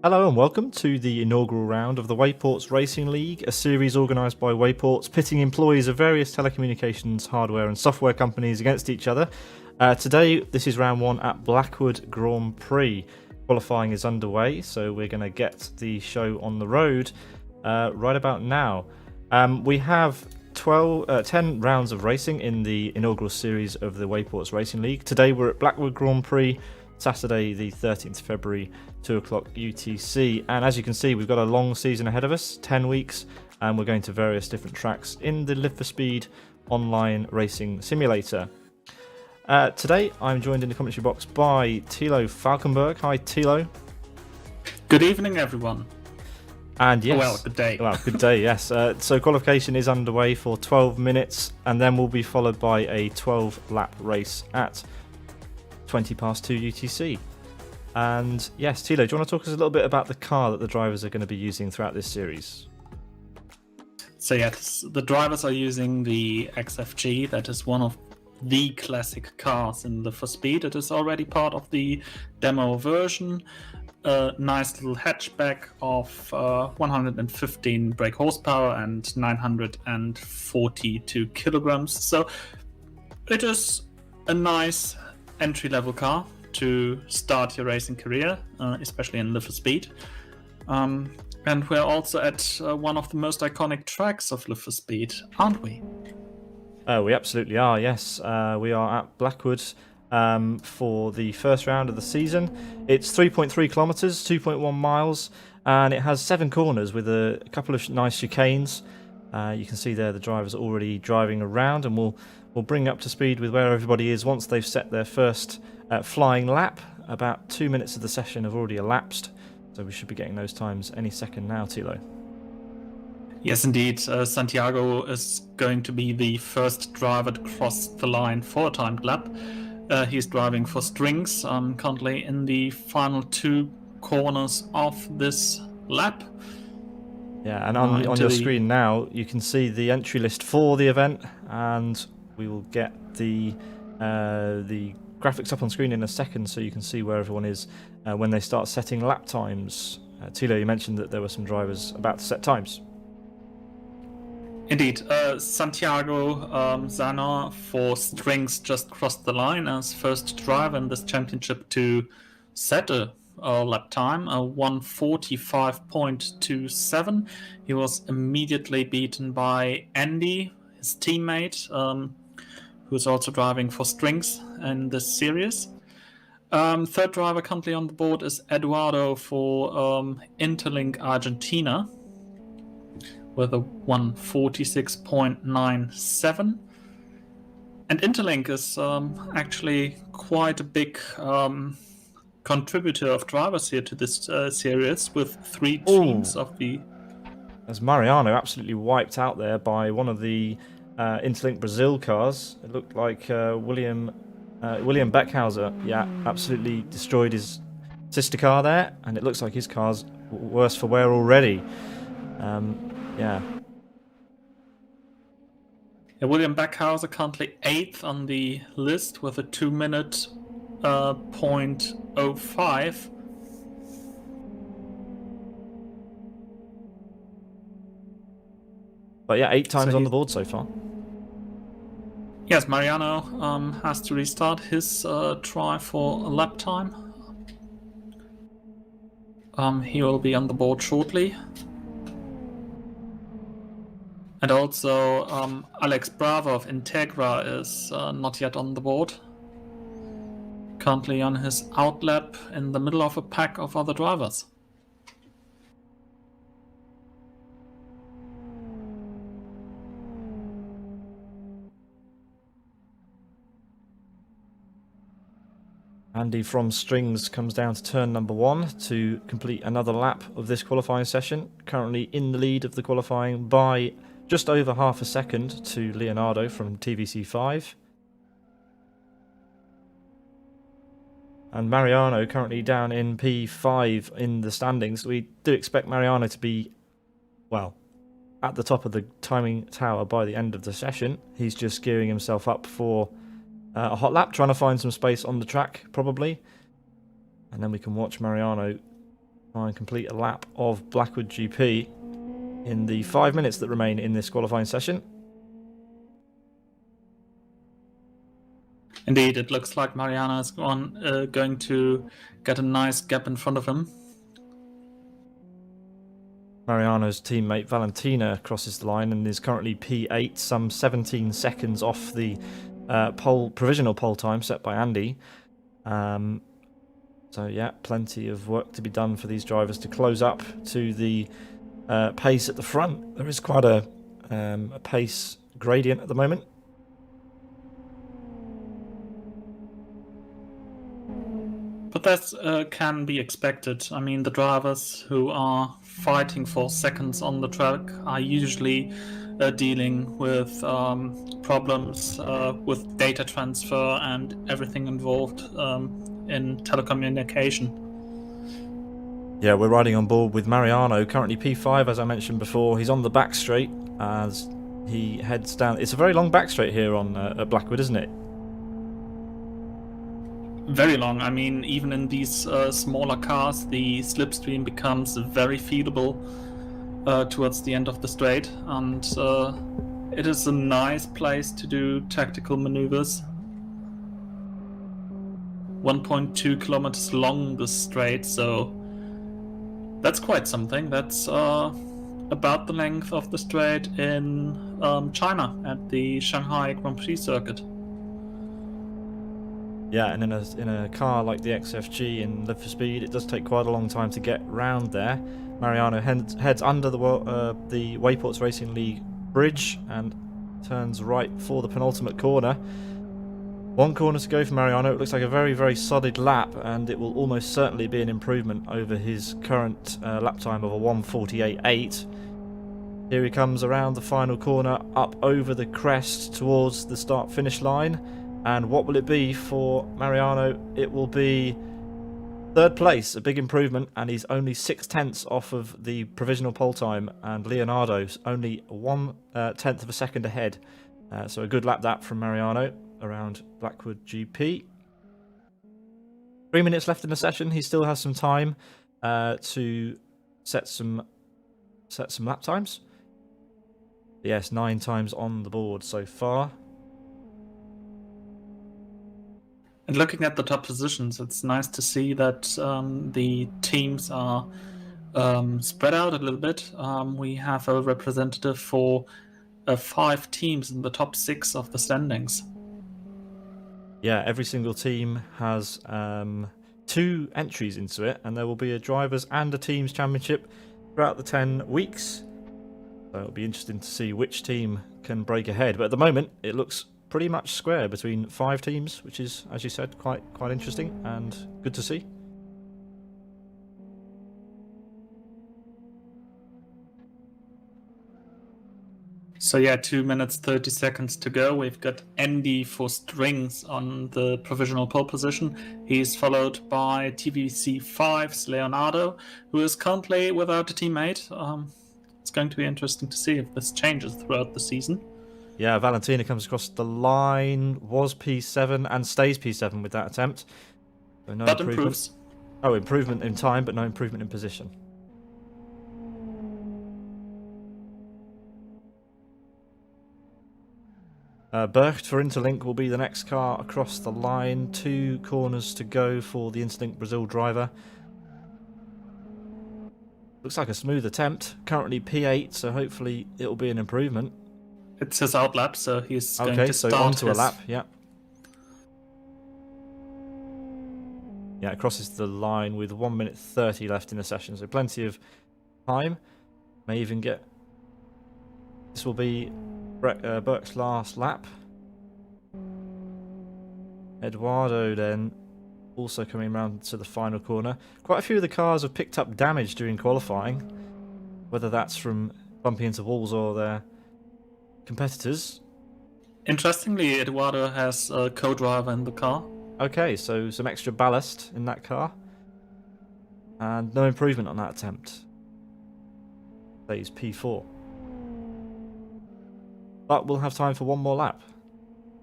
Hello and welcome to the inaugural round of the Wayports Racing League, a series organised by Wayports, pitting employees of various telecommunications, hardware and software companies against each other. Today, this is round one at Blackwood Grand Prix. Qualifying is underway, so we're going to get the show on the road right about now. We have 10 rounds of racing in the inaugural series of the Wayports Racing League. Today we're at Blackwood Grand Prix, Saturday the 13th February, 2 o'clock UTC. And as you can see, we've got a long season ahead of us, 10 weeks, and we're going to various different tracks in the Live for Speed online racing simulator. Today I'm joined in the commentary box by Thilo Falkenberg. Hi Thilo. Good evening everyone. And yes, well, good day. Well, good day, yes. So qualification is underway for 12 minutes and then will be followed by a 12-lap race at 20 past 2 UTC. And yes, Thilo, do you want to talk us a little bit about the car that the drivers are going to be using throughout this series? So yes, the drivers are using the XFG. That is one of the classic cars in Live for Speed. It is already part of the demo version. A nice little hatchback of 115 brake horsepower and 942 kilograms. So it is a nice entry-level car to start your racing career, especially in Live for Speed. And we're also at one of the most iconic tracks of Live for Speed, aren't we? We absolutely are, yes. We are at Blackwood for the first round of the season. It's 3.3 kilometres, 2.1 miles, and it has 7 corners with a couple of nice chicanes. You can see there the drivers are already driving around, and we'll bring up to speed with where everybody is once they've set their first flying lap. About 2 minutes of the session have already elapsed, so we should be getting those times any second now, Thilo. Yes, indeed. Santiago is going to be the first driver to cross the line for a timed lap. He's driving for Strings, currently in the final 2 corners of this lap. Yeah, and on your screen now, you can see the entry list for the event, and we will get the graphics up on screen in a second so you can see where everyone is when they start setting lap times. Thilo, you mentioned that there were some drivers about to set times. Indeed, Santiago Zana for Strings just crossed the line as first driver in this championship to set a lap time, a 1:45.27. He was immediately beaten by Andy, his teammate, who's also driving for Strings in this series. Third driver currently on the board is Eduardo for Interlink Argentina, with a 1:46.97. And Interlink is actually quite a big contributor of drivers here to this series, with 3 teams of the... As Mariano absolutely wiped out there by one of the Interlink Brazil cars. It looked like William Beckhauser, absolutely destroyed his sister car there, and it looks like his car's worse for wear already. William Beckhauser currently 8th on the list with a 2-minute .05. But 8 times on the board so far. Yes, Mariano has to restart his try for a lap time. He will be on the board shortly. And also Alex Bravo of Integra is not yet on the board. Currently on his outlap in the middle of a pack of other drivers. Andy from Strings comes down to turn number 1 to complete another lap of this qualifying session. Currently in the lead of the qualifying by just over half a second to Leonardo from TVC5. And Mariano currently down in P5 in the standings. We do expect Mariano to be, well, at the top of the timing tower by the end of the session. He's just gearing himself up for a hot lap, trying to find some space on the track, probably. And then we can watch Mariano try and complete a lap of Blackwood GP in the 5 minutes that remain in this qualifying session. Indeed, it looks like Mariano is going to get a nice gap in front of him. Mariano's teammate Valentina crosses the line and is currently P8, some 17 seconds off the provisional pole time set by Andy. So yeah, plenty of work to be done for these drivers to close up to the pace at the front. There is quite a pace gradient at the moment. But that can be expected. I mean, the drivers who are fighting for seconds on the track are usually dealing with problems with data transfer and everything involved in telecommunication. Yeah, we're riding on board with Mariano, currently P5, as I mentioned before. He's on the back straight as he heads down. It's a very long back straight here on at Blackwood, isn't it? Very long. I mean, even in these smaller cars, the slipstream becomes very feelable towards the end of the straight, and it is a nice place to do tactical maneuvers. 1.2 kilometers long this straight, so that's quite something. That's about the length of the straight in China at the Shanghai Grand Prix circuit. Yeah, and in a car like the XFG in Live for Speed, it does take quite a long time to get round there. Mariano heads under the Wayports Racing League bridge and turns right for the penultimate corner. One corner to go for Mariano. It looks like a very, very solid lap, and it will almost certainly be an improvement over his current lap time of a 1:48.8. Here he comes around the final corner, up over the crest towards the start-finish line. And what will it be for Mariano? It will be third place, a big improvement, and he's only 6/10 off of the provisional pole time, and Leonardo's only 1/10 of a second ahead. So a good lap that from Mariano around Blackwood GP. 3 minutes left in the session. He still has some time to set some lap times. Yes, 9 times on the board so far. And looking at the top positions, it's nice to see that the teams are spread out a little bit. We have a representative for 5 teams in the top 6 of the standings. Yeah, every single team has 2 entries into it, and there will be a drivers and a teams championship throughout the 10 weeks. So it'll be interesting to see which team can break ahead. But at the moment, it looks pretty much square between 5 teams, which is, as you said, quite interesting and good to see. So yeah, 2 minutes 30 seconds to go. We've got Andy for Strings on the provisional pole position. He's followed by TVC5's Leonardo, who is currently without a teammate. It's going to be interesting to see if this changes throughout the season. Yeah, Valentina comes across the line, was P7 and stays P7 with that attempt. So no that improvement. Improves. Oh, improvement in time, but no improvement in position. Bercht for Interlink will be the next car across the line. 2 corners to go for the Interlink Brazil driver. Looks like a smooth attempt. Currently P8, so hopefully it'll be an improvement. It's his outlap, so he's going to start onto a lap, yeah. Yeah, it crosses the line with 1 minute 30 left in the session, so plenty of time. May even get... This will be Burke's last lap. Eduardo then also coming around to the final corner. Quite a few of the cars have picked up damage during qualifying, whether that's from bumping into walls or their competitors. Interestingly, Eduardo has a co-driver in the car. Okay, so some extra ballast in that car. And no improvement on that attempt. Stays P4. But we'll have time for one more lap,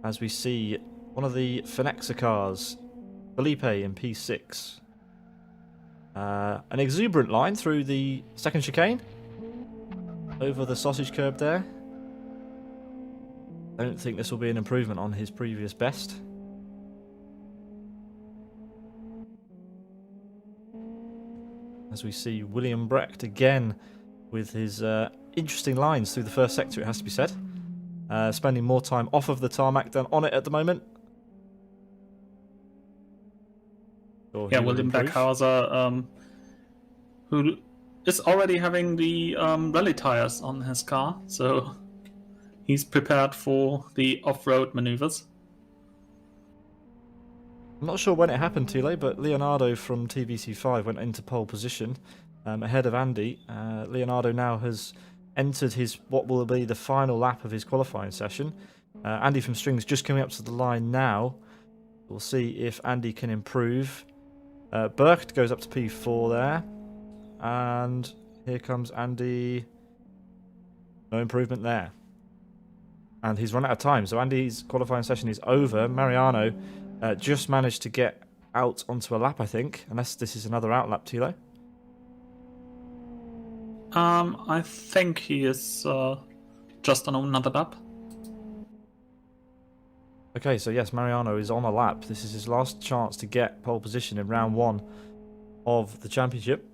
as we see one of the Finexa cars, Felipe in P6. An exuberant line through the second chicane. Over the sausage curb there. Don't think this will be an improvement on his previous best. As we see William Brecht again with his interesting lines through the first sector, it has to be said. Spending more time off of the tarmac than on it at the moment. Yeah, William Beckhauser, who is already having the rally tires on his car, so he's prepared for the off-road maneuvers. I'm not sure when it happened, Tilo, but Leonardo from TVC5 went into pole position ahead of Andy. Leonardo now has entered his what will be the final lap of his qualifying session. Andy from Strings just coming up to the line now. We'll see if Andy can improve. Burkt goes up to P4 there. And here comes Andy. No improvement there. And he's run out of time, so Andy's qualifying session is over. Mariano just managed to get out onto a lap, I think, unless this is another out lap, Tilo. I think he is just on another lap. Okay, so yes, Mariano is on a lap. This is his last chance to get pole position in round 1 of the championship.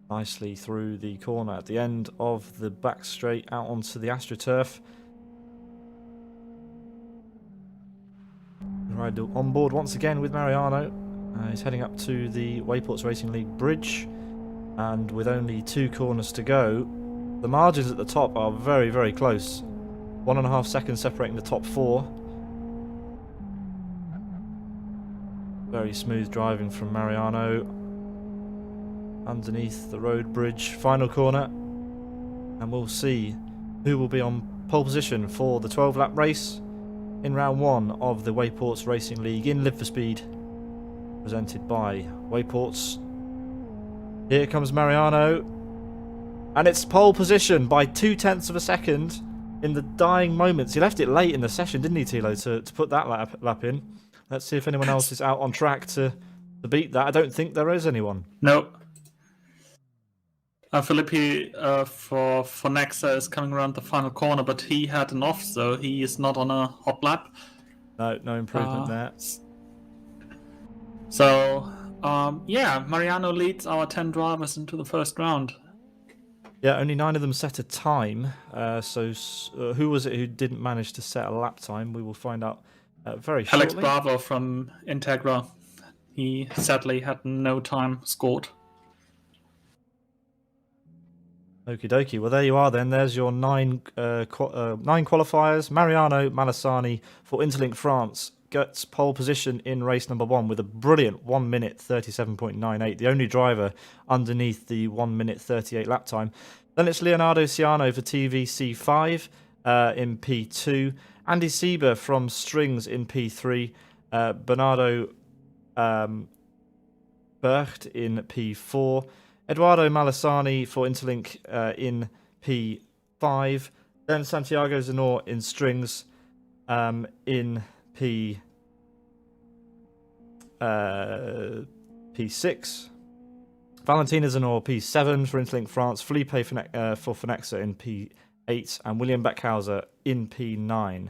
Nicely through the corner at the end of the back straight out onto the AstroTurf. Right on board once again with Mariano. He's heading up to the Wayports Racing League bridge, and with only 2 corners to go, the margins at the top are very, very close. 1.5 seconds separating the top 4. Very smooth driving from Mariano. Underneath the road bridge, final corner, and we'll see who will be on pole position for the 12-lap race in round 1 of the Wayports Racing League in Live for Speed, presented by Wayports. Here comes Mariano, and it's pole position by 0.2 of a second in the dying moments. He left it late in the session, didn't he, Tilo, to put that lap in. Let's see if anyone else is out on track to beat that. I don't think there is anyone. No. Filippi for Nexa is coming around the final corner, but he had an off, so he is not on a hot lap. No improvement there. So, yeah, Mariano leads our 10 drivers into the first round. Yeah, only 9 of them set a time. So who was it who didn't manage to set a lap time? We will find out very shortly. Alex Bravo from Integra. He sadly had no time scored. Okie dokie. Well, there you are then. There's your 9 qualifiers. Mariano Malassani for Interlink France gets pole position in race number 1 with a brilliant 1 minute 37.98. The only driver underneath the 1 minute 38 lap time. Then it's Leonardo Ciano for TVC5 in P2. Andy Sieber from Strings in P3. Bernardo Burcht in P4. Eduardo Malassani for Interlink in P5. Then Santiago Zanor in Strings in P6. Valentina Zanor P7 for Interlink France. Felipe for Fenexa in P8. And William Beckhauser in P9.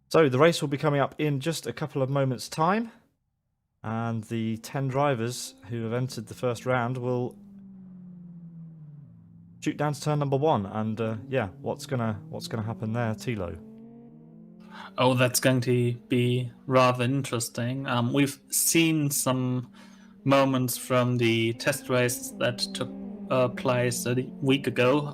So the race will be coming up in just a couple of moments' time, and the 10 drivers who have entered the first round will shoot down to turn number 1. And yeah, what's gonna happen there, Tilo? Oh, that's going to be rather interesting. We've seen some moments from the test race that took place a week ago.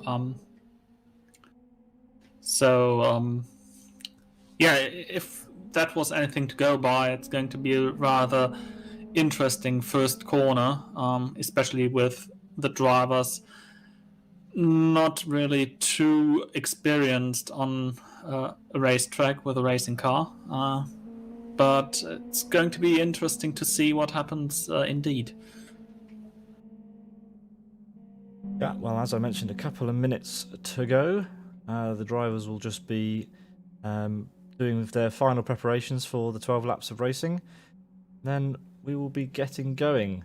Yeah, if that was anything to go by, it's going to be a rather interesting first corner, especially with the drivers not really too experienced on a racetrack with a racing car. but it's going to be interesting to see what happens indeed. Yeah, well, as I mentioned, a couple of minutes to go. The drivers will just be doing their final preparations for the 12 laps of racing. Then we will be getting going.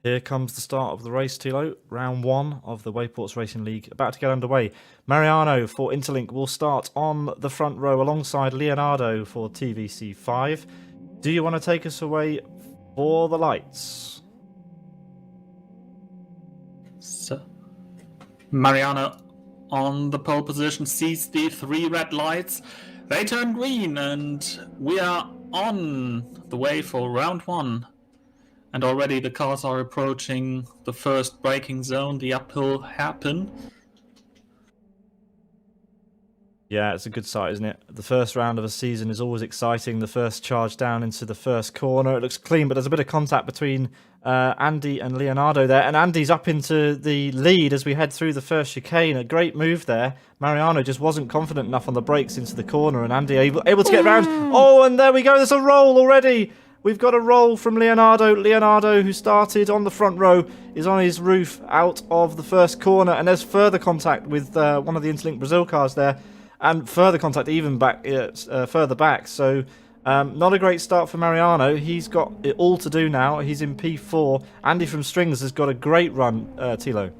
Here comes the start of the race, Tilo. Round 1 of the Wayports Racing League about to get underway. Mariano for Interlink will start on the front row alongside Leonardo for TVC5. Do you want to take us away for the lights? So, Mariano on the pole position sees the 3 red lights. They turn green, and we are on the way for round 1. And already the cars are approaching the first braking zone, the uphill hairpin. Yeah, it's a good sight, isn't it? The first round of a season is always exciting. The first charge down into the first corner. It looks clean, but there's a bit of contact between Andy and Leonardo there. And Andy's up into the lead as we head through the first chicane. A great move there. Mariano just wasn't confident enough on the brakes into the corner, and Andy able to get round. Oh, and there we go. There's a roll already. We've got a roll from Leonardo. Leonardo, who started on the front row, is on his roof out of the first corner. And there's further contact with one of the Interlink Brazil cars there. And further contact even back, further back. So not a great start for Mariano. He's got it all to do now. He's in P4. Andy from Strings has got a great run, Tilo.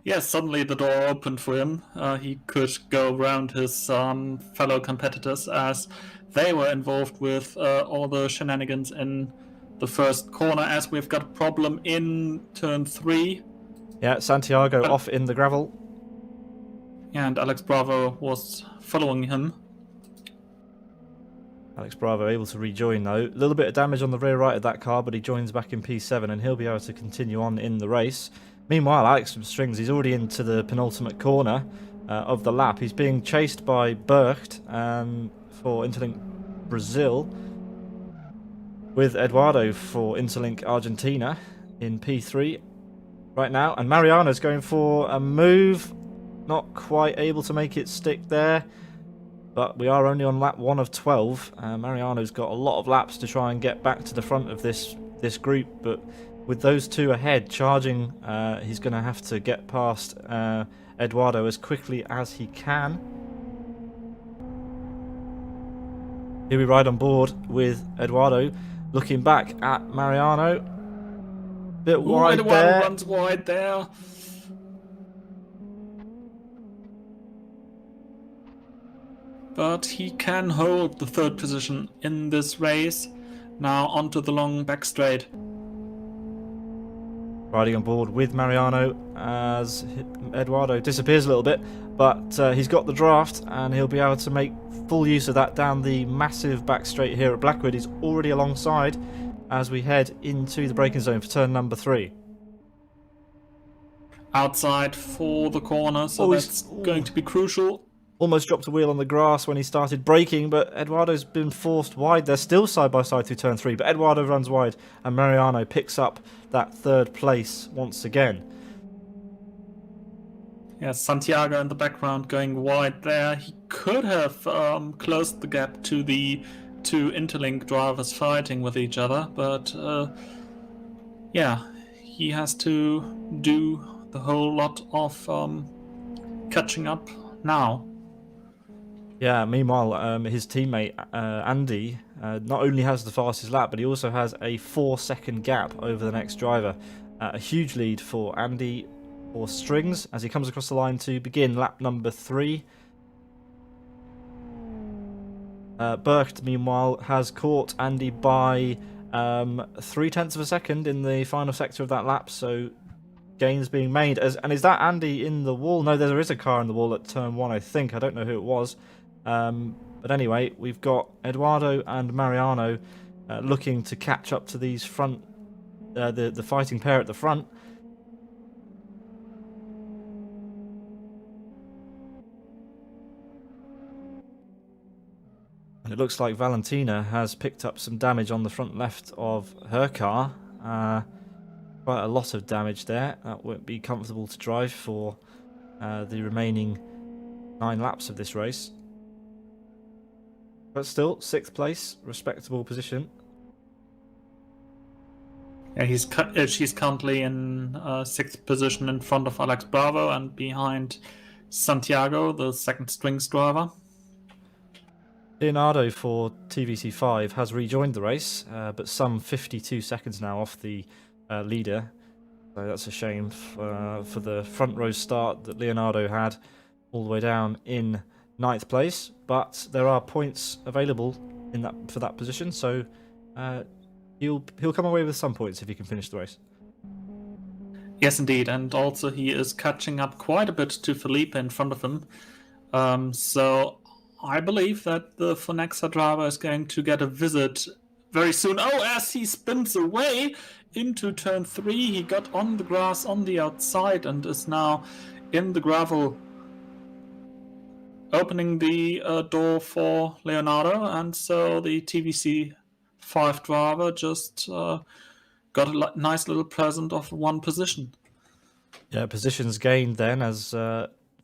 Yes, suddenly the door opened for him. He could go around his fellow competitors as they were involved with all the shenanigans in the first corner, as we've got a problem in turn 3. Yeah, Santiago off in the gravel. And Alex Bravo was following him. Alex Bravo able to rejoin though. A little bit of damage on the rear right of that car, but he joins back in P7 and he'll be able to continue on in the race. Meanwhile, Alex from Strings, he's already into the penultimate corner of the lap. He's being chased by Bercht for Interlink Brazil, with Eduardo for Interlink Argentina in P3 right now. And Mariano's going for a move. Not quite able to make it stick there, but we are only on lap 1 of 12. Mariano's got a lot of laps to try and get back to the front of this group, but with those two ahead charging, he's going to have to get past Eduardo as quickly as he can. Here we ride on board with Eduardo, looking back at Mariano. Bit wide Eduardo there. Runs wide there. But he can hold the 3rd position in this race. Now onto the long back straight. Riding on board with Mariano as Eduardo disappears a little bit, but he's got the draft and he'll be able to make full use of that down the massive back straight here at Blackwood. He's already alongside as we head into the braking zone for turn number 3. Outside for the corner, so that's going to be crucial. Almost dropped a wheel on the grass when he started braking, but Eduardo's been forced wide. They're still side by side through turn 3, but Eduardo runs wide and Mariano picks up that 3rd place once again. Yes, Santiago in the background going wide there. He could have closed the gap to the 2 Interlink drivers fighting with each other, but yeah, he has to do the whole lot of catching up now. Yeah, meanwhile, his teammate Andy not only has the fastest lap, but he also has a 4-second gap over the next driver. A huge lead for Andy for Strings as he comes across the line to begin lap number 3. Bercht, meanwhile, has caught Andy by 0.3 of a second in the final sector of that lap, so gains being made. And is that Andy in the wall? No, there is a car in the wall at turn 1, I think. I don't know who it was. But anyway, we've got Eduardo and Mariano looking to catch up to these front, the fighting pair at the front. it looks like Valentina has picked up some damage on the front left of her car. Quite a lot of damage there. That won't be comfortable to drive for the remaining 9 laps of this race. But still, 6th place, respectable position. Yeah, she's currently in 6th position in front of Alex Bravo and behind Santiago, the second strings driver. Leonardo for TVC5 has rejoined the race, but some 52 seconds now off the leader. So that's a shame for the front row start that Leonardo had all the way down in 9th place. But there are points available for that position, so he'll come away with some points if he can finish the race. Yes, indeed, and also he is catching up quite a bit to Felipe in front of him. So I believe that the Fonexa driver is going to get a visit very soon. Oh, as he spins away into turn 3, he got on the grass on the outside and is now in the gravel, opening the door for Leonardo, and so the TVC 5 driver just got a nice little present of 1 position. Yeah, positions gained then as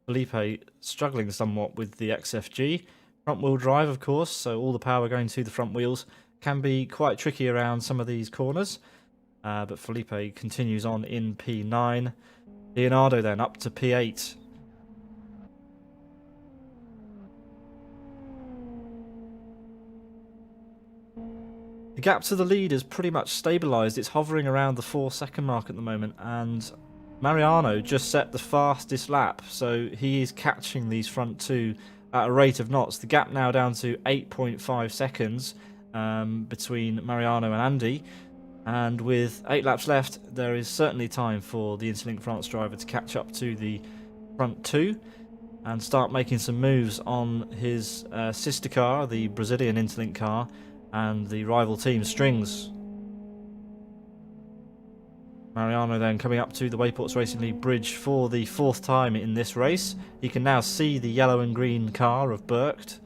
Felipe struggling somewhat with the XFG. Front wheel drive, of course, so all the power going to the front wheels can be quite tricky around some of these corners. But Felipe continues on in P9. Leonardo then up to P8. The gap to the lead is pretty much stabilised. It's hovering around the 4-second mark at the moment, and Mariano just set the fastest lap, so he is catching these front 2 at a rate of knots. The gap now down to 8.5 seconds between Mariano and Andy, and with 8 laps left, there is certainly time for the Interlink France driver to catch up to the front 2 and start making some moves on his sister car, the Brazilian Interlink car, and the rival team Strings. Mariano then coming up to the Wayports Racing League bridge for the 4th time in this race. He can now see the yellow and green car of Burkt,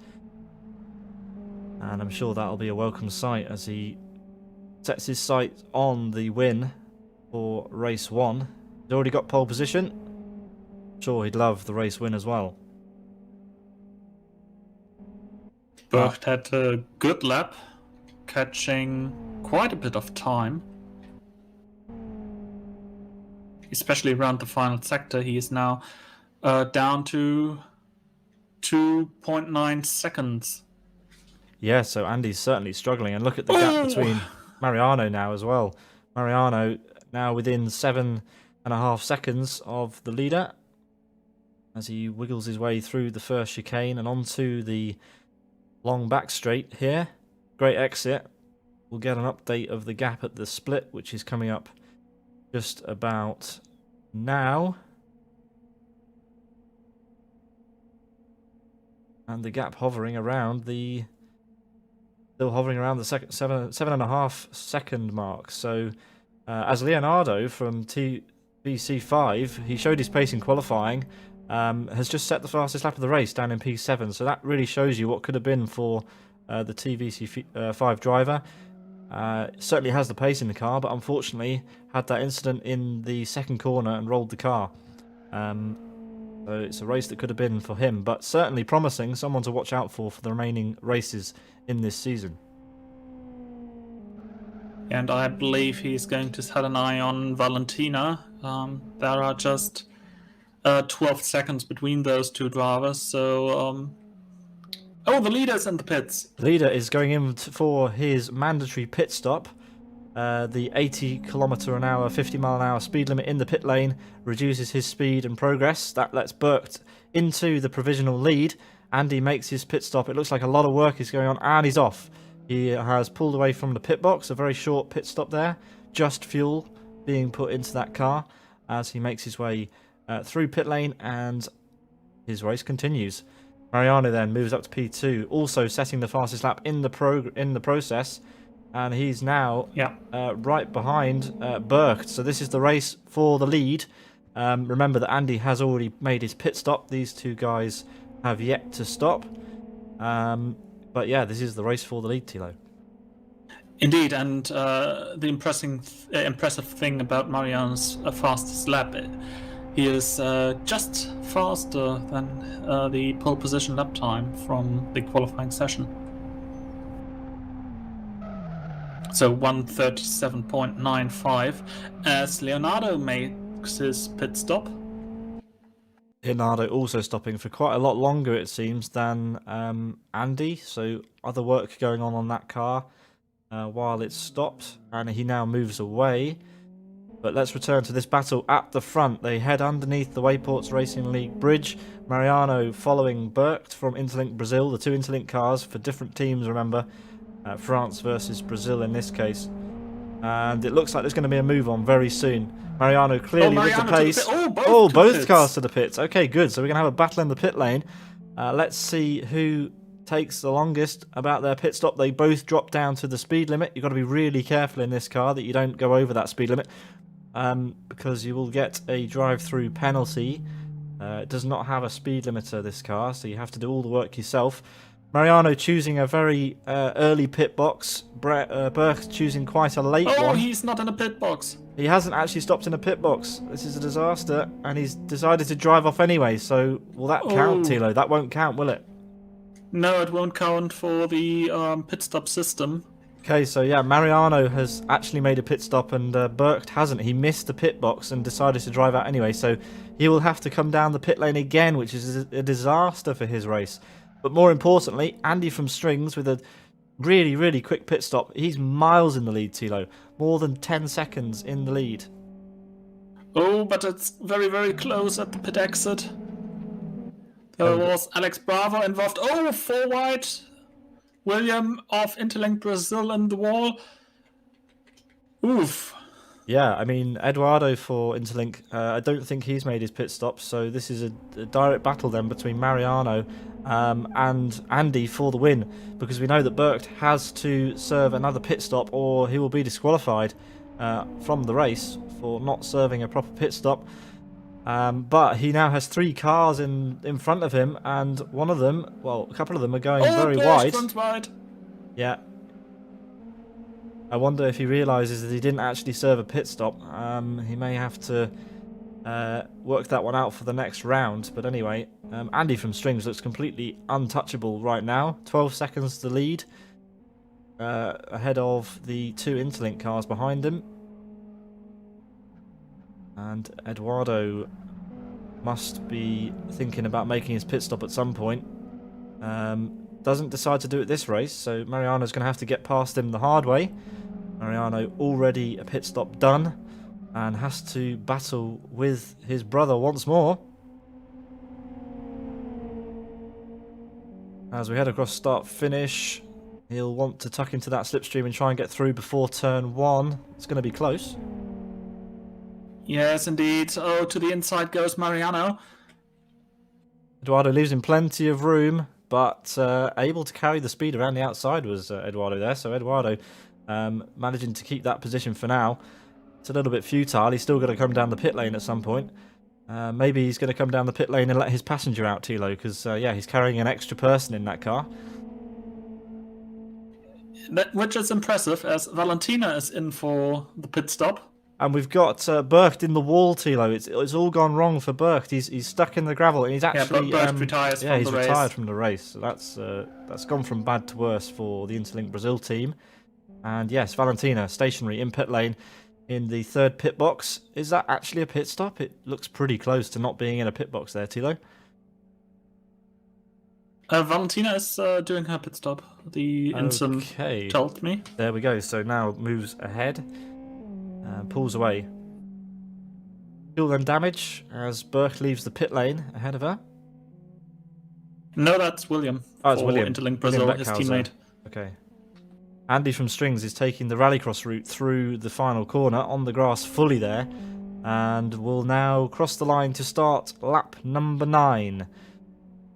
and I'm sure that'll be a welcome sight as he sets his sight on the win for race 1. He's already got pole position. Sure, he'd love the race win as well. Burkt had a good lap, catching quite a bit of time. Especially around the final sector, he is now down to 2.9 seconds. Yeah, so Andy's certainly struggling. And look at the gap between Mariano now as well. Mariano now within 7.5 seconds of the leader as he wiggles his way through the first chicane and onto the long back straight here. Great exit. We'll get an update of the gap at the split, which is coming up just about now. And the gap hovering around the... Still hovering around the 7.5 second mark. So as Leonardo from TVC5, he showed his pace in qualifying, has just set the fastest lap of the race down in P7. So that really shows you what could have been for the TVC5 driver. Certainly has the pace in the car, but unfortunately had that incident in the second corner and rolled the car. So it's a race that could have been for him, but certainly promising, someone to watch out for the remaining races in this season. And I believe he's going to set an eye on Valentina. There are just 12 seconds between those 2 drivers, so... Oh, the leader's in the pits. The leader is going in for his mandatory pit stop. The 80 km/h, 50 mph speed limit in the pit lane reduces his speed and progress. That lets Burkt into the provisional lead. Andy makes his pit stop. It looks like a lot of work is going on, and he's off. He has pulled away from the pit box. A very short pit stop there. Just fuel being put into that car as he makes his way through pit lane, and his race continues. Mariano then moves up to P2, also setting the fastest lap in the process, and he's now right behind Burkt. So this is the race for the lead. Remember that Andy has already made his pit stop. These 2 guys have yet to stop. But yeah, this is the race for the lead, Tilo. Indeed, and the impressive thing about Mariano's fastest lap, he is just faster than the pole position lap time from the qualifying session. So 1:37.95 as Leonardo makes his pit stop. Leonardo also stopping for quite a lot longer, it seems, than Andy. So other work going on that car while it's stopped, and he now moves away. But let's return to this battle at the front. They head underneath the Wayports Racing League bridge. Mariano following Burkt from Interlink Brazil. The two Interlink cars for different teams, remember. France versus Brazil in this case. And it looks like there's going to be a move on very soon. Mariano clearly with the pace. Both cars to the pits. Okay, good. So we're going to have a battle in the pit lane. Let's see who takes the longest about their pit stop. They both drop down to the speed limit. You've got to be really careful in this car that you don't go over that speed limit, because you will get a drive-through penalty. It does not have a speed limiter, this car, so you have to do all the work yourself. Mariano choosing a very early pit box. Burke choosing quite a late one. Oh, he's not in a pit box. He hasn't actually stopped in a pit box. This is a disaster, and he's decided to drive off anyway. So will that count, Tilo? That won't count, will it? No, it won't count for the pit stop system. Okay, so yeah, Mariano has actually made a pit stop, and Burke hasn't. He missed the pit box and decided to drive out anyway. So he will have to come down the pit lane again, which is a disaster for his race. But more importantly, Andy from Strings with a really, really quick pit stop. He's miles in the lead, Tilo. More than 10 seconds in the lead. Oh, but it's very, very close at the pit exit. There was Alex Bravo involved. Oh, 4 wide. William of Interlink Brazil in the wall. Oof. Yeah, I mean, Eduardo for Interlink, I don't think he's made his pit stop, so this is a direct battle then between Mariano and Andy for the win, because we know that Burke has to serve another pit stop or he will be disqualified from the race for not serving a proper pit stop. But he now has 3 cars in front of him, and one of them, well, a couple of them are going very wide. Yeah. I wonder if he realises that he didn't actually serve a pit stop. He may have to work that one out for the next round. But anyway, Andy from Strings looks completely untouchable right now. 12 seconds to lead, ahead of the 2 Interlink cars behind him. And Eduardo must be thinking about making his pit stop at some point. Doesn't decide to do it this race, so Mariano's going to have to get past him the hard way. Mariano already a pit stop done and has to battle with his brother once more. As we head across start-finish, he'll want to tuck into that slipstream and try and get through before turn 1. It's going to be close. Yes, indeed. Oh, to the inside goes Mariano. Eduardo leaves him plenty of room, but able to carry the speed around the outside was Eduardo there. So Eduardo managing to keep that position for now. It's a little bit futile. He's still got to come down the pit lane at some point. Maybe he's going to come down the pit lane and let his passenger out, Tilo, because yeah, he's carrying an extra person in that car. Which is impressive, as Valentina is in for the pit stop. And we've got Burke in the wall, Tilo. It's all gone wrong for Burke. He's stuck in the gravel, and he's actually retires from the race. Retired from the race. So that's gone from bad to worse for the Interlink Brazil team. And yes, Valentina stationary in pit lane in the 3rd pit box. Is that actually a pit stop? It looks pretty close to not being in a pit box there, Tilo. Valentina is doing her pit stop. The ensign told me. There we go. So now moves ahead and pulls away. Fuel and damage as Burke leaves the pit lane ahead of her. No, that's William. Oh, it's William. Interlink Brazil, his teammate. Okay. Andy from Strings is taking the rallycross route through the final corner on the grass fully there, and will now cross the line to start lap number 9.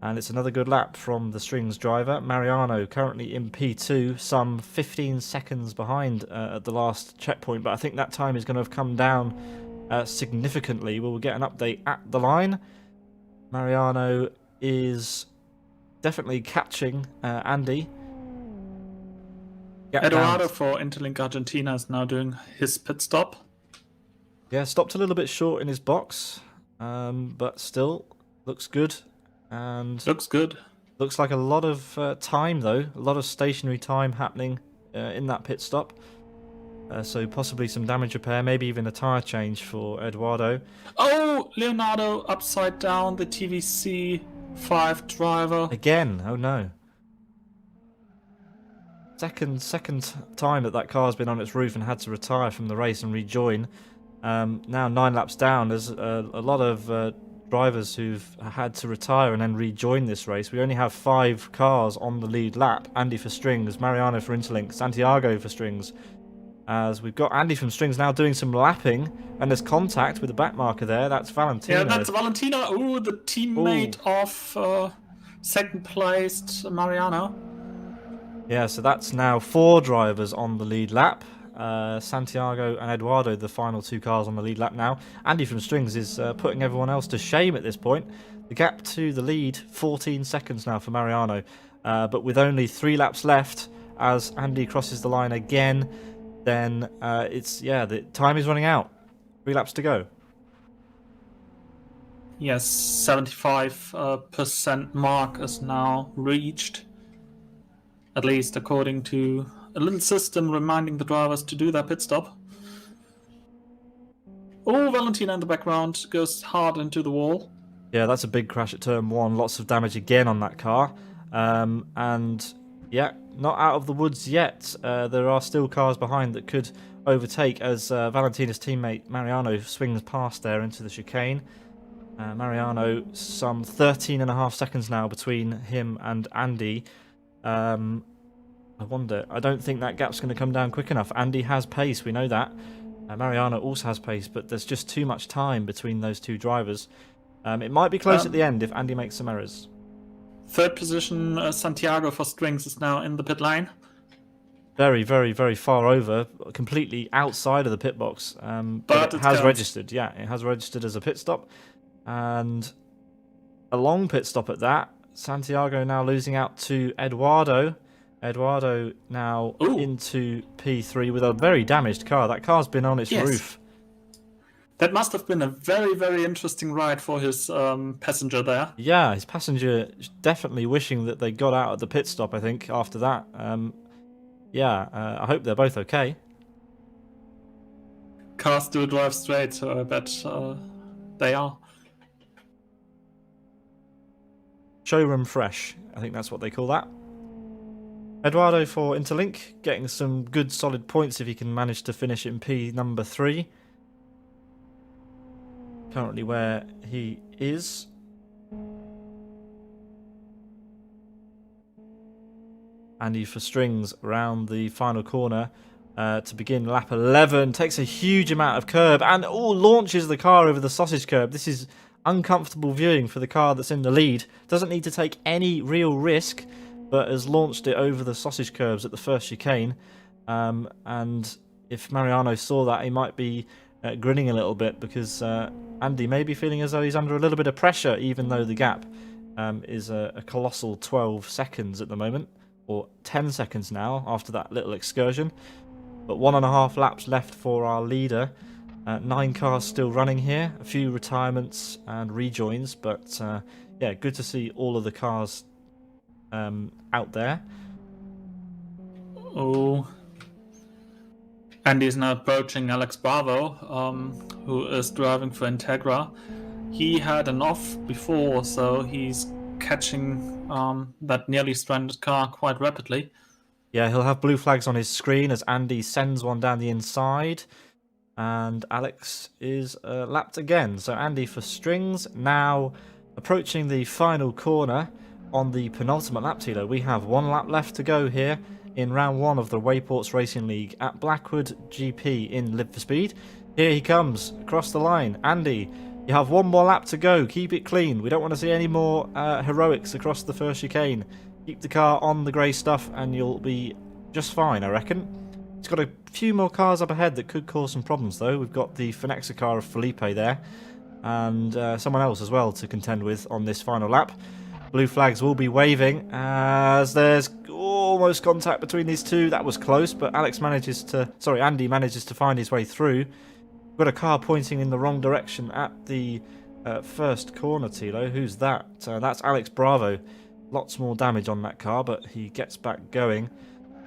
And it's another good lap from the Strings driver. Mariano currently in P2, some 15 seconds behind at the last checkpoint, but I think that time is going to have come down significantly. We'll get an update at the line. Mariano is definitely catching Andy Gap down. Eduardo for Interlink Argentina is now doing his pit stop. Yeah, stopped a little bit short in his box, but still looks good. And Looks good. looks like a lot of time, though. A lot of stationary time happening in that pit stop. So possibly some damage repair, maybe even a tyre change for Eduardo. Oh, Leonardo upside down, the TVC 5 driver. Again, oh no. Second time that car's been on its roof and had to retire from the race and rejoin. Now 9 laps down, there's a lot of drivers who've had to retire and then rejoin this race. We only have 5 cars on the lead lap. Andy for Strings, Mariano for Interlink, Santiago for Strings. As we've got Andy from Strings now doing some lapping, and there's contact with the back marker there. That's Valentino. Yeah, that's Valentino. Oh, the teammate of second placed Mariano. Yeah, so that's now 4 drivers on the lead lap. Santiago and Eduardo, the final 2 cars on the lead lap now. Andy from Strings is putting everyone else to shame at this point. The gap to the lead, 14 seconds now for Mariano. But with only 3 laps left, as Andy crosses the line again, then the time is running out. 3 laps to go. Yes, 75% mark is now reached. At least according to a little system reminding the drivers to do their pit stop. Oh, Valentina in the background goes hard into the wall. Yeah, that's a big crash at turn 1. Lots of damage again on that car. And yeah, not out of the woods yet. There are still cars behind that could overtake as Valentina's teammate Mariano swings past there into the chicane. Mariano, some 13.5 seconds now between him and Andy. I wonder, I don't think that gap's going to come down quick enough. Andy has pace, we know that. Mariano also has pace, but there's just too much time between those 2 drivers. It might be close at the end if Andy makes some errors. Third position, Santiago for Strings is now in the pit lane. Very, very, very far over, completely outside of the pit box. But it has counts. registered. Yeah, it has registered as a pit stop. And a long pit stop at that. Santiago now losing out to Eduardo. Eduardo now into P3 with a very damaged car. That car's been on its roof. That must have been a very, very interesting ride for his passenger there. Yeah, his passenger definitely wishing that they got out at the pit stop, I think, after that. I hope they're both okay. Cars do drive straight, so I bet they are. Showroom fresh, I think that's what they call that. Eduardo for Interlink, getting some good solid points if he can manage to finish in P number 3. Currently where he is. Andy for Strings around the final corner to begin lap 11. Takes a huge amount of curb and launches the car over the sausage curb. This is uncomfortable viewing for the car that's in the lead. Doesn't need to take any real risk, but has launched it over the sausage curbs at the first chicane. And if Mariano saw that, he might be grinning a little bit because Andy may be feeling as though he's under a little bit of pressure, even though the gap is a colossal 12 seconds at the moment, or 10 seconds now after that little excursion. But 1.5 laps left for our leader. 9 cars still running here, a few retirements and rejoins, but yeah, good to see all of the cars out there. Andy is now approaching Alex Bravo, who is driving for Integra. He had an off before, so he's catching that nearly stranded car quite rapidly. Yeah, he'll have blue flags on his screen as Andy sends one down the inside. And Alex is lapped again. So Andy for Strings now approaching the final corner on the penultimate lap, Tilo. We have 1 lap left to go here in round 1 of the Wayports Racing League at Blackwood GP in Live for Speed. Here he comes across the line. Andy, you have 1 more lap to go. Keep it clean. We don't want to see any more heroics across the first chicane. Keep the car on the grey stuff and you'll be just fine, I reckon. He's got a few more cars up ahead that could cause some problems, though. We've got the Finexa car of Felipe there, and someone else as well to contend with on this final lap. Blue flags will be waving as there's almost contact between these two. That was close, but Andy manages to find his way through. We've got a car pointing in the wrong direction at the first corner, Tilo. Who's that? That's Alex Bravo. Lots more damage on that car, but he gets back going.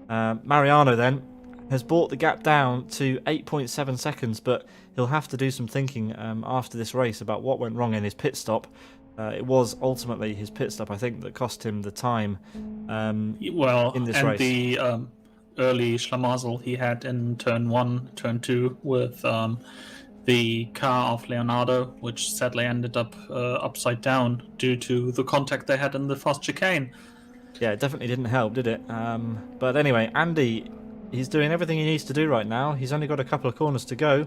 Mariano then has brought the gap down to 8.7 seconds, but he'll have to do some thinking after this race about what went wrong in his pit stop. It was ultimately his pit stop, I think, that cost him the time in this race. The early schlamassel he had in turn 1, turn 2 with the car of Leonardo, which sadly ended up upside down due to the contact they had in the fast chicane. Yeah, it definitely didn't help, did it? But anyway, Andy, he's doing everything he needs to do right now. He's only got a couple of corners to go.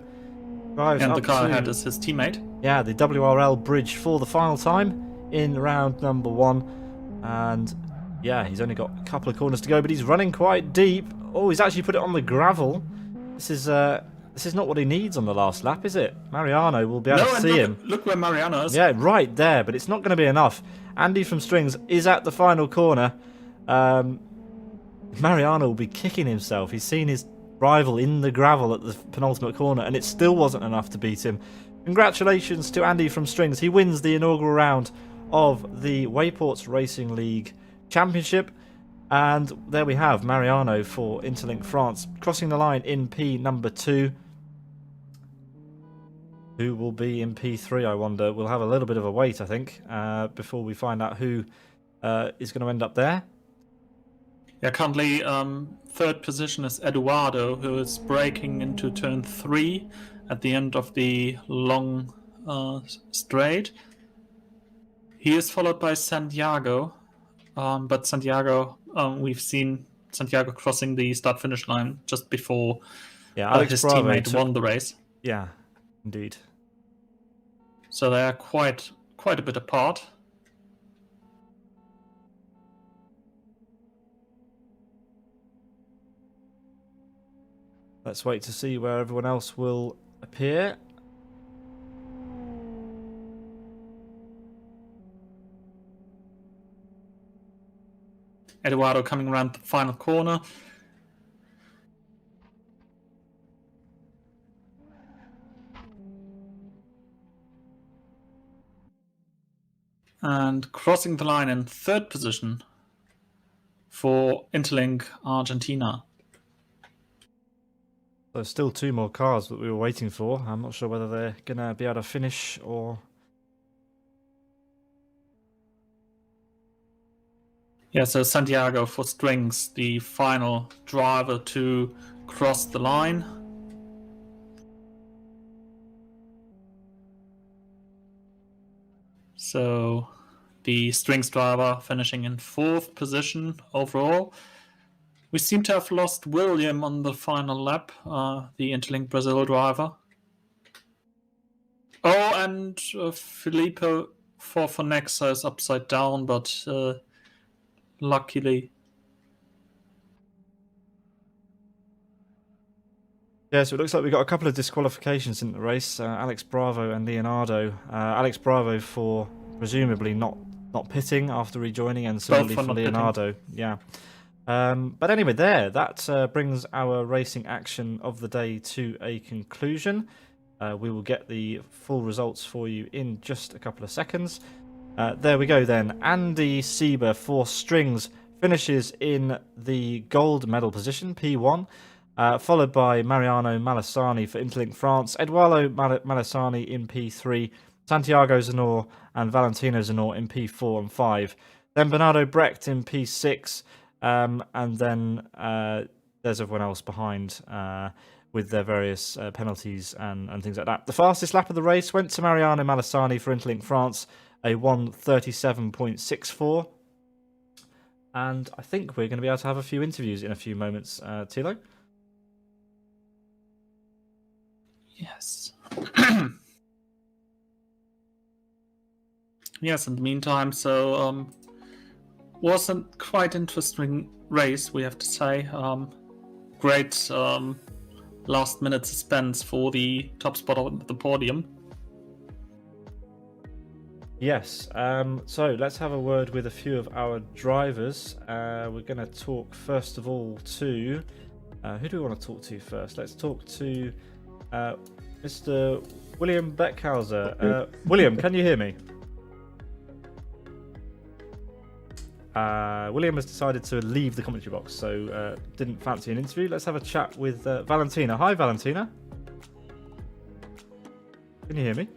And the car ahead is his teammate. Yeah, the WRL bridge for the final time in round number 1. And yeah, he's only got a couple of corners to go, but he's running quite deep. Oh, he's actually put it on the gravel. This is not what he needs on the last lap, is it? Mariano will be able to see him. Look where Mariano is. Yeah, right there, but it's not going to be enough. Andy from Strings is at the final corner. Mariano will be kicking himself. He's seen his rival in the gravel at the penultimate corner, and it still wasn't enough to beat him. Congratulations to Andy from Strings. He wins the inaugural round of the Wayports Racing League Championship. And there we have Mariano for Interlink France crossing the line in P number 2. Who will be in P3, I wonder? We'll have a little bit of a wait, I think, before we find out who is going to end up there. Yeah, currently third position is Eduardo, who is braking into turn 3 at the end of the long straight. He is followed by Santiago, but Santiago, we've seen Santiago crossing the start-finish line just before his teammate won the race. Yeah, indeed. So they are quite a bit apart. Let's wait to see where everyone else will appear. Eduardo coming around the final corner. And crossing the line in third position for Interlink Argentina. There's still 2 more cars that we were waiting for. I'm not sure whether they're going to be able to finish or... Yeah, so Santiago for Strings, the final driver to cross the line. So the Strings driver finishing in 4th position overall. We seem to have lost William on the final lap, the Interlink Brazil driver. Oh, and Filippo for Nexa is upside down, but luckily. Yeah, so it looks like we've got a couple of disqualifications in the race. Alex Bravo and Leonardo. Alex Bravo for presumably not pitting after rejoining, and similarly for Leonardo. Pitting. Yeah. But anyway, that brings our racing action of the day to a conclusion. We will get the full results for you in just a couple of seconds. There we go then. Andy Sieber for Strings finishes in the gold medal position, P1, followed by Mariano Malassani for Interlink France, Eduardo Malassani in P3, Santiago Zanor and Valentino Zanor in P4 and 5. Then Bernardo Brecht in P6, and then there's everyone else behind with their various penalties and things like that. The fastest lap of the race went to Mariano Malassani for Interlink France, a 1:37.64. And I think we're going to be able to have a few interviews in a few moments, Tilo. Yes. Yes, in the meantime, so was a quite interesting race, we have to say. Great last minute suspense for the top spot on the podium. Yes. So let's have a word with a few of our drivers. We're going to talk first of all to who do we want to talk to first? Let's talk to Mr. William Beckhauser. William, can you hear me? William has decided to leave the commentary box, so didn't fancy an interview. Let's have a chat with Valentina. Hi, Valentina. Can you hear me?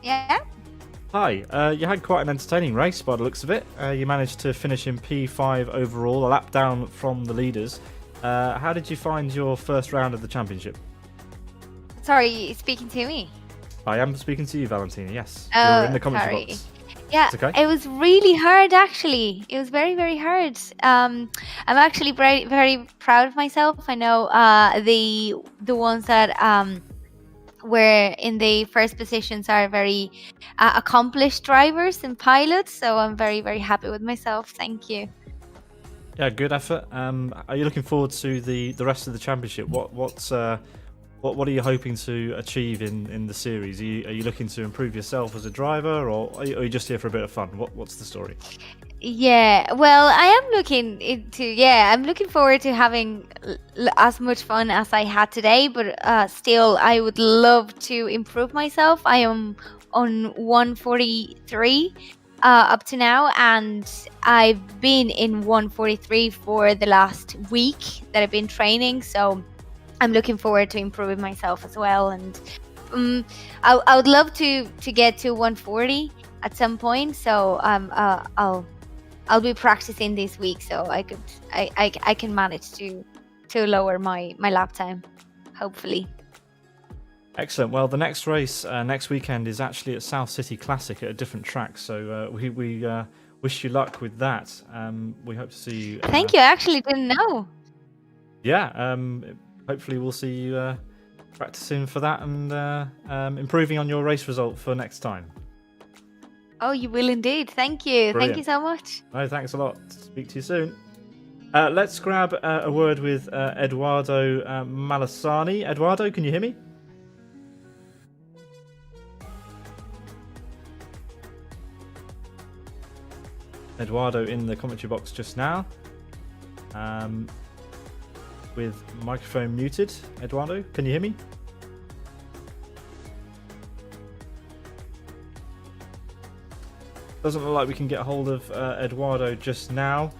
Yeah. Hi. You had quite an entertaining race by the looks of it. You managed to finish in P5 overall, a lap down from the leaders. How did you find your first round of the championship? Sorry, speaking to me. I am speaking to you, Valentina. Yes. Oh, You're in the commentary sorry. box. Yeah, It's okay. it was really hard actually. It was very, very hard. I'm actually very, very proud of myself. I know the ones that were in the first positions are very accomplished drivers and pilots. So I'm very, very happy with myself. Thank you. Yeah, good effort. Are you looking forward to the rest of the championship? What are you hoping to achieve in the series? Are you looking to improve yourself as a driver, or are you just here for a bit of fun? What's the story? Yeah, well, I am looking into, I'm looking forward to having as much fun as I had today, but still, I would love to improve myself. I am on 143 up to now, and I've been in 143 for the last week that I've been training, so I'm looking forward to improving myself as well. And I would love to get to 140 at some point, so I'll be practicing this week, so I can manage to lower my lap time, hopefully. Excellent. Well, the next race next weekend is actually at South City Classic at a different track, so we wish you luck with that. We hope to see you. Thank you. I actually didn't know. Yeah. Hopefully, we'll see you practicing for that and improving on your race result for next time. Oh, you will indeed. Thank you. Brilliant. Thank you so much. No, thanks a lot. Speak to you soon. Let's grab a word with Eduardo Malassani. Eduardo, can you hear me? Eduardo in the commentary box just now. With microphone muted. Eduardo, can you hear me? Doesn't look like we can get hold of Eduardo just now.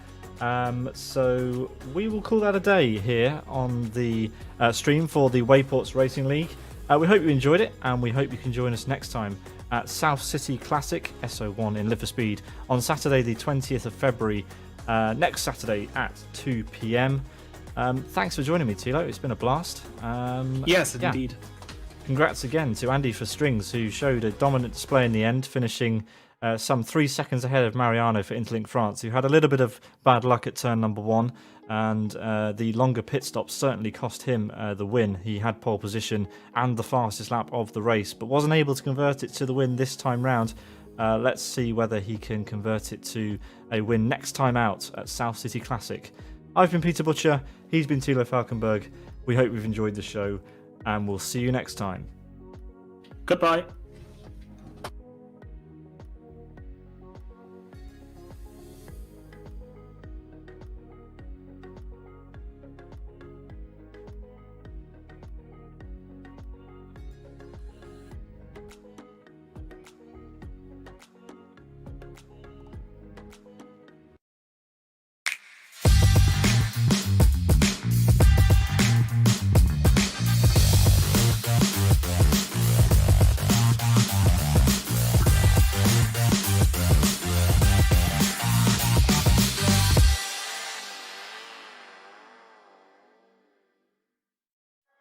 So we will call that a day here on the stream for the Wayports Racing League. We hope you enjoyed it, and we hope you can join us next time at South City Classic SO1 in Liverspeed on Saturday the 20th of February, next Saturday at 2 p.m. Thanks for joining me, Tilo. It's been a blast. Yes, indeed. Congrats again to Andy for Strings, who showed a dominant display in the end, finishing some 3 seconds ahead of Mariano for Interlink France, who had a little bit of bad luck at turn number 1, and the longer pit stop certainly cost him the win. He had pole position and the fastest lap of the race, but wasn't able to convert it to the win this time round. Let's see whether he can convert it to a win next time out at South City Classic. I've been Peter Butcher, he's been Tilo Falkenberg. We hope you've enjoyed the show, and we'll see you next time. Goodbye.